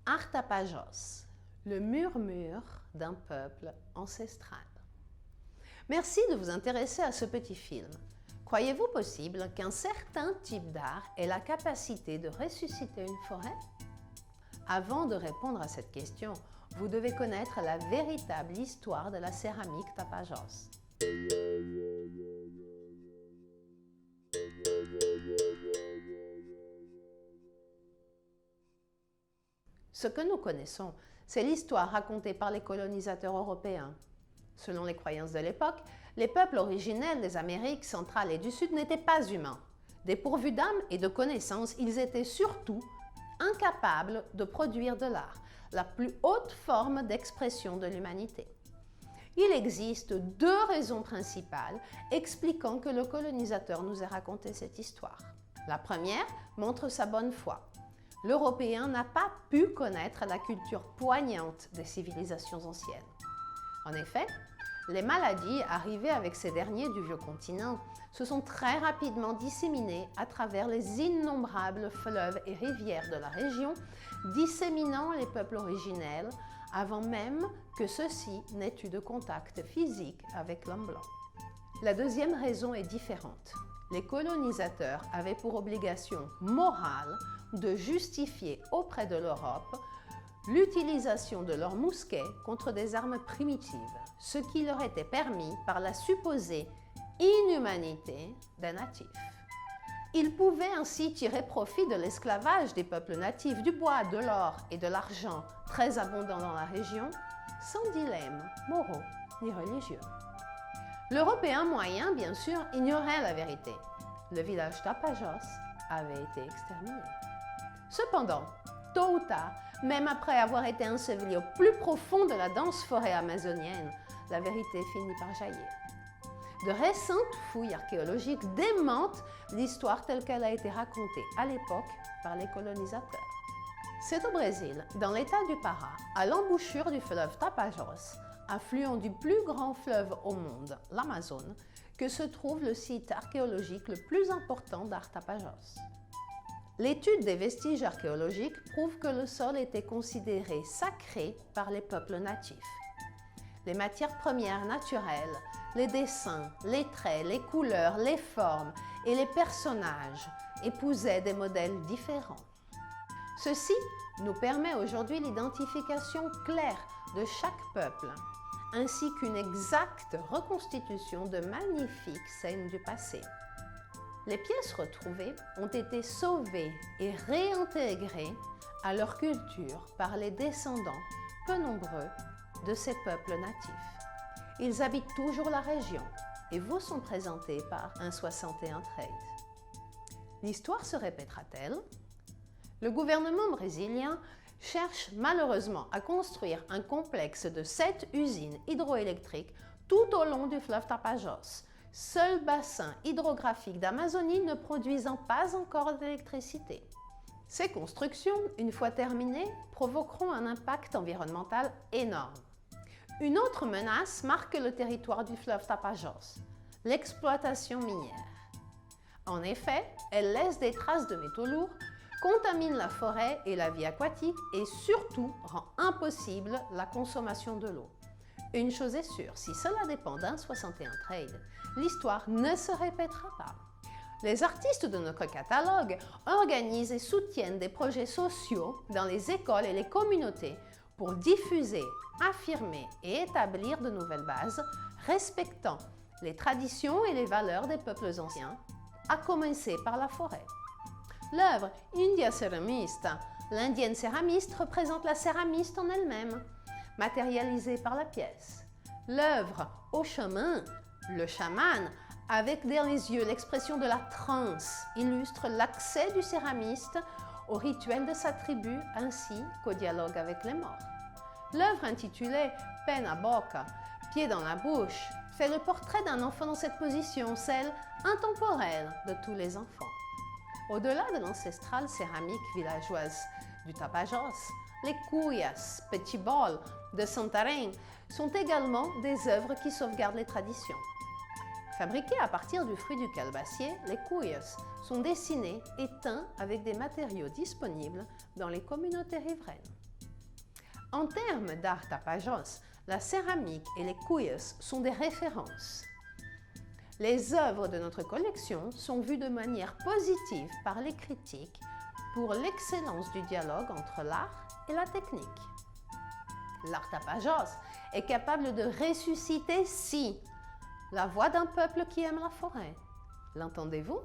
Art Tapajós, le murmure d'un peuple ancestral. Merci de vous intéresser à ce petit film. Croyez-vous possible qu'un certain type d'art ait la capacité de ressusciter une forêt? Avant de répondre à cette question, vous devez connaître la véritable histoire de la céramique Tapajós. Ce que nous connaissons, c'est l'histoire racontée par les colonisateurs européens. Selon les croyances de l'époque, les peuples originels des Amériques centrales et du Sud n'étaient pas humains. Dépourvus d'âme et de connaissances, ils étaient surtout incapables de produire de l'art, la plus haute forme d'expression de l'humanité. Il existe deux raisons principales expliquant que le colonisateur nous ait raconté cette histoire. La première montre sa bonne foi. L'Européen n'a pas pu connaître la culture poignante des civilisations anciennes. En effet, les maladies arrivées avec ces derniers du vieux continent se sont très rapidement disséminées à travers les innombrables fleuves et rivières de la région, disséminant les peuples originels avant même que ceux-ci n'aient eu de contact physique avec l'homme blanc. La deuxième raison est différente. Les colonisateurs avaient pour obligation morale de justifier auprès de l'Europe l'utilisation de leurs mousquets contre des armes primitives, ce qui leur était permis par la supposée inhumanité des natifs. Ils pouvaient ainsi tirer profit de l'esclavage des peuples natifs, du bois, de l'or et de l'argent très abondants dans la région, sans dilemme moraux ni religieux. L'Européen moyen, bien sûr, ignorait la vérité. Le village Tapajós avait été exterminé. Cependant, tôt ou tard, même après avoir été enseveli au plus profond de la dense forêt amazonienne, la vérité finit par jaillir. De récentes fouilles archéologiques démentent l'histoire telle qu'elle a été racontée à l'époque par les colonisateurs. C'est au Brésil, dans l'état du Pará, à l'embouchure du fleuve Tapajós, affluent du plus grand fleuve au monde, l'Amazone, que se trouve le site archéologique le plus important d'Art Tapajós. L'étude des vestiges archéologiques prouve que le sol était considéré sacré par les peuples natifs. Les matières premières naturelles, les dessins, les traits, les couleurs, les formes et les personnages épousaient des modèles différents. Ceci nous permet aujourd'hui l'identification claire de chaque peuple, ainsi qu'une exacte reconstitution de magnifiques scènes du passé. Les pièces retrouvées ont été sauvées et réintégrées à leur culture par les descendants, peu nombreux, de ces peuples natifs. Ils habitent toujours la région et vous sont présentés par un 61 trade. L'histoire se répétera-t-elle? Le gouvernement brésilien cherche malheureusement à construire un complexe de 7 usines hydroélectriques tout au long du fleuve Tapajós, seul bassin hydrographique d'Amazonie ne produisant pas encore d'électricité. Ces constructions, une fois terminées, provoqueront un impact environnemental énorme. Une autre menace marque le territoire du fleuve Tapajós, l'exploitation minière. En effet, elle laisse des traces de métaux lourds, contamine la forêt et la vie aquatique et surtout rend impossible la consommation de l'eau. Une chose est sûre, si cela dépend d'un 61 trade, l'histoire ne se répétera pas. Les artistes de notre catalogue organisent et soutiennent des projets sociaux dans les écoles et les communautés pour diffuser, affirmer et établir de nouvelles bases respectant les traditions et les valeurs des peuples anciens, à commencer par la forêt. L'œuvre India Ceramista, l'indienne céramiste, représente la céramiste en elle-même, matérialisée par la pièce. L'œuvre Au chemin, le chaman, avec dans les yeux l'expression de la transe, illustre l'accès du céramiste au rituel de sa tribu ainsi qu'au dialogue avec les morts. L'œuvre intitulée Pé na boca, pied dans la bouche, fait le portrait d'un enfant dans cette position, celle intemporelle de tous les enfants. Au-delà de l'ancestrale céramique villageoise du Tapajós, les cuyas, petits bols de Santarém sont également des œuvres qui sauvegardent les traditions. Fabriqués à partir du fruit du calebassier, les cuyas sont dessinés et teints avec des matériaux disponibles dans les communautés riveraines. En termes d'art tapajos, la céramique et les cuyes sont des références. Les œuvres de notre collection sont vues de manière positive par les critiques pour l'excellence du dialogue entre l'art et la technique. L'art tapajos est capable de ressusciter la voix d'un peuple qui aime la forêt. L'entendez-vous?